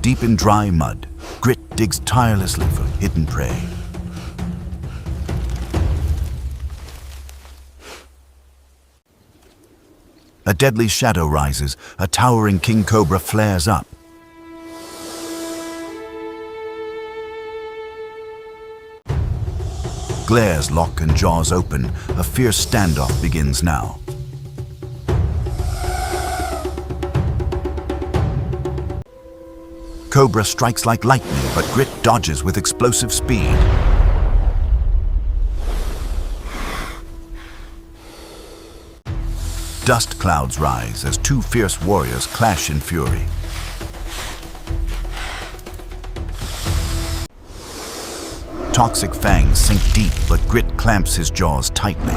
Deep in dry mud, Grit digs tirelessly for hidden prey. A deadly shadow rises, a towering king cobra flares up. Glares lock and jaws open, a fierce standoff begins now. Cobra strikes like lightning, but Grit dodges with explosive speed. Dust clouds rise as two fierce warriors clash in fury. Toxic fangs sink deep, but Grit clamps his jaws tightly.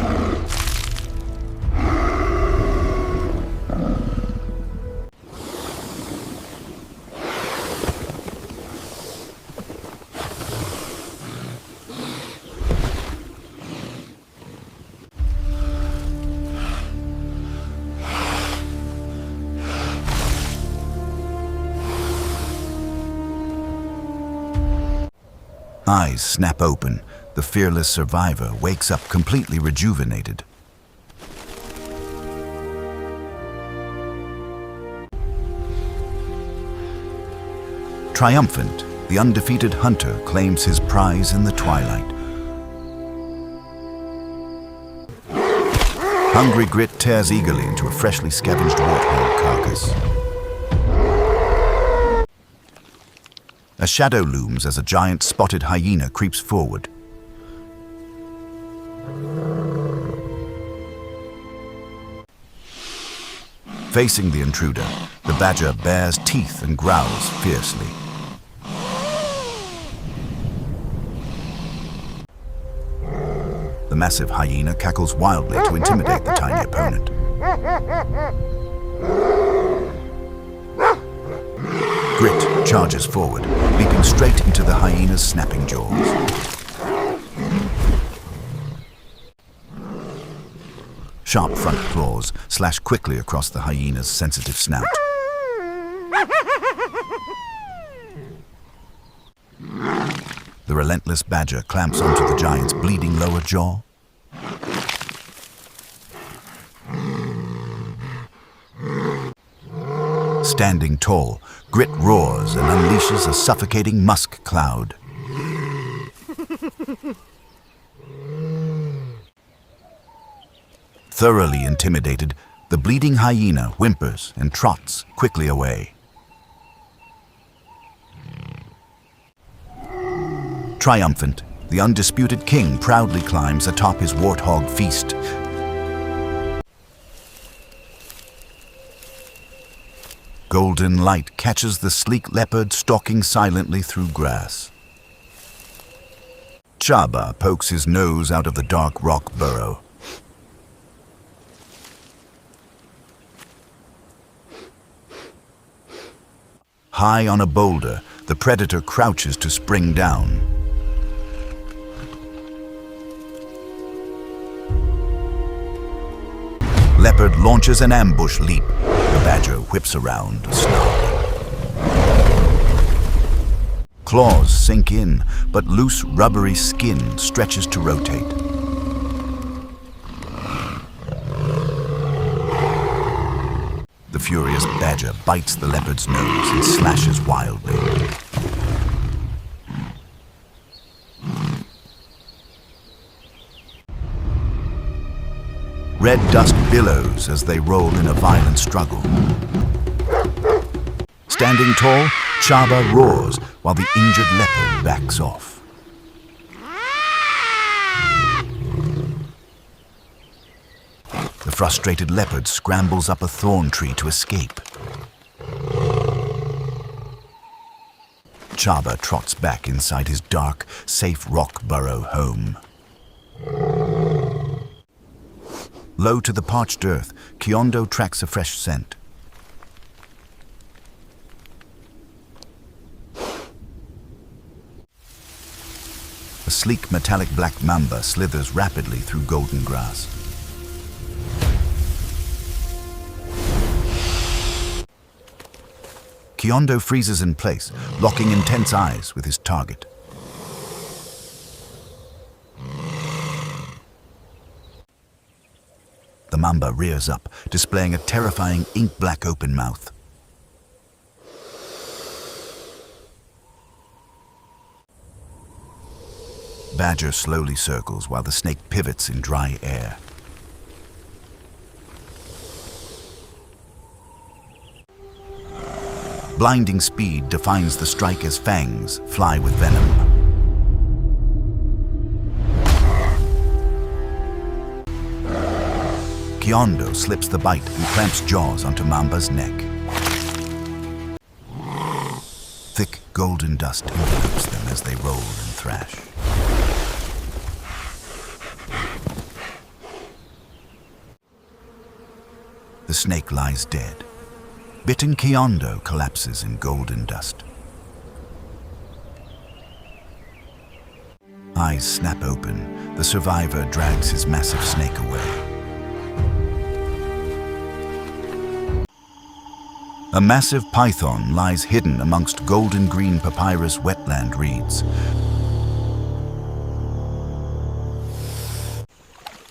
Eyes snap open. The fearless survivor wakes up completely rejuvenated. Triumphant, the undefeated hunter claims his prize in the twilight. Hungry Grit tears eagerly into a freshly scavenged warthog carcass. A shadow looms as a giant spotted hyena creeps forward. Facing the intruder, the badger bares teeth and growls fiercely. The massive hyena cackles wildly to intimidate the tiny opponent. Grit charges forward, leaping straight into the hyena's snapping jaws. Sharp front claws slash quickly across the hyena's sensitive snout. The relentless badger clamps onto the giant's bleeding lower jaw. Standing tall, Grit roars and unleashes a suffocating musk cloud. Thoroughly intimidated, the bleeding hyena whimpers and trots quickly away. Triumphant, the undisputed king proudly climbs atop his warthog feast. Golden light catches the sleek leopard stalking silently through grass. Chaba pokes his nose out of the dark rock burrow. High on a boulder, the predator crouches to spring down. Leopard launches an ambush leap. The badger whips around, snarling. Claws sink in, but loose rubbery skin stretches to rotate. The furious badger bites the leopard's nose and slashes wildly. Red dust billows as they roll in a violent struggle. Standing tall, Chaba roars while the injured leopard backs off. The frustrated leopard scrambles up a thorn tree to escape. Chaba trots back inside his dark, safe rock burrow home. Low to the parched earth, Kiondo tracks a fresh scent. A sleek metallic black mamba slithers rapidly through golden grass. Kiondo freezes in place, locking intense eyes with his target. The mamba rears up, displaying a terrifying ink-black open mouth. Badger slowly circles while the snake pivots in dry air. Blinding speed defines the strike as fangs fly with venom. Kiondo slips the bite and clamps jaws onto Mamba's neck. Thick golden dust envelopes them as they roll and thrash. The snake lies dead. Bitten Kiondo collapses in golden dust. Eyes snap open. The survivor drags his massive snake away. A massive python lies hidden amongst golden-green papyrus wetland reeds.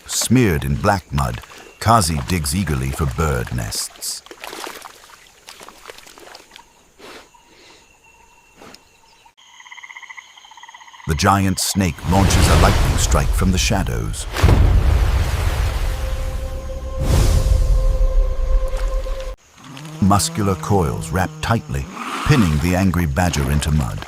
Smeared in black mud, Kazi digs eagerly for bird nests. The giant snake launches a lightning strike from the shadows. Muscular coils wrap tightly, pinning the angry badger into mud.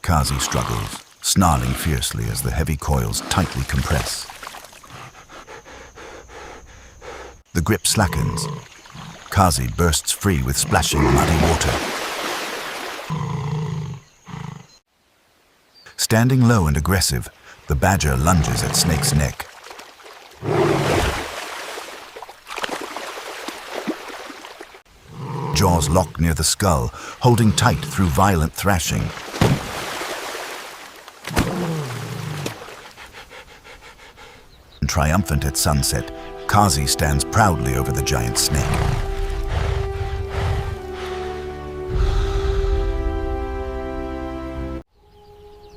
Kazi struggles, snarling fiercely as the heavy coils tightly compress. The grip slackens. Kazi bursts free with splashing muddy water. Standing low and aggressive, the badger lunges at Snake's neck. Jaws lock near the skull, holding tight through violent thrashing. Triumphant at sunset, Kazi stands proudly over the giant snake.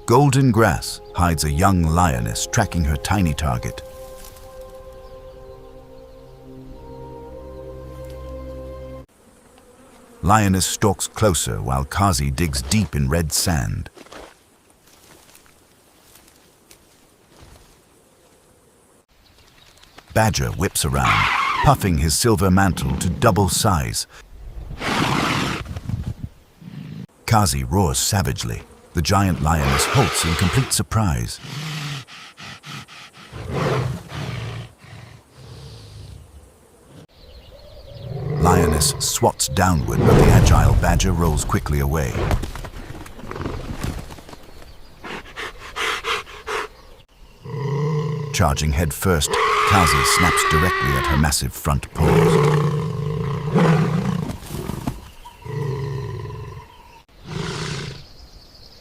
Golden grass hides a young lioness tracking her tiny target. Lioness stalks closer while Kazi digs deep in red sand. Badger whips around, puffing his silver mantle to double size. Kazi roars savagely. The giant lioness halts in complete surprise. Lioness swats downward, but the agile badger rolls quickly away. Charging head first, Kazi snaps directly at her massive front paws.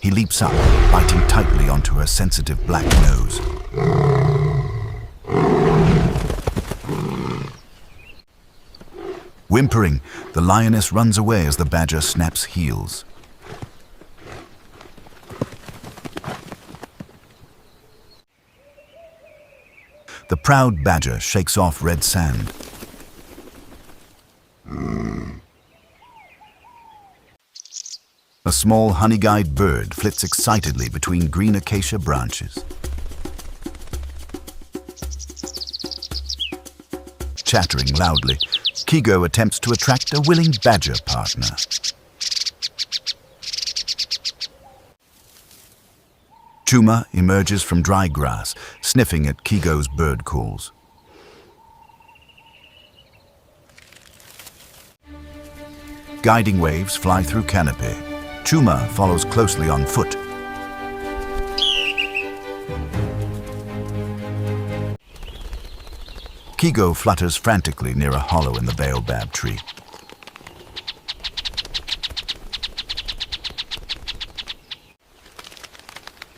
He leaps up, biting tightly onto her sensitive black nose. Whimpering, the lioness runs away as the badger snaps heels. The proud badger shakes off red sand. A small honeyguide bird flits excitedly between green acacia branches. Chattering loudly, Kigo attempts to attract a willing badger partner. Chuma emerges from dry grass, sniffing at Kigo's bird calls. Guiding waves fly through canopy. Chuma follows closely on foot. Kigo flutters frantically near a hollow in the baobab tree.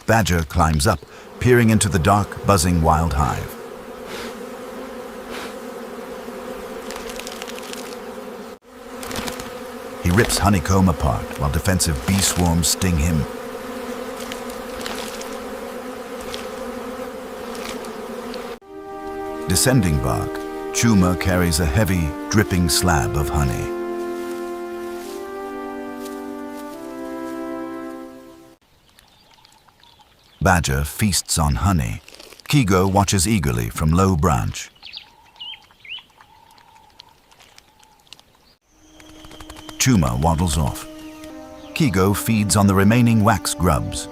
Badger climbs up, peering into the dark, buzzing wild hive. He rips honeycomb apart while defensive bee swarms sting him. Descending bark, Chuma carries a heavy, dripping slab of honey. Badger feasts on honey. Kigo watches eagerly from low branch. Chuma waddles off. Kigo feeds on the remaining wax grubs.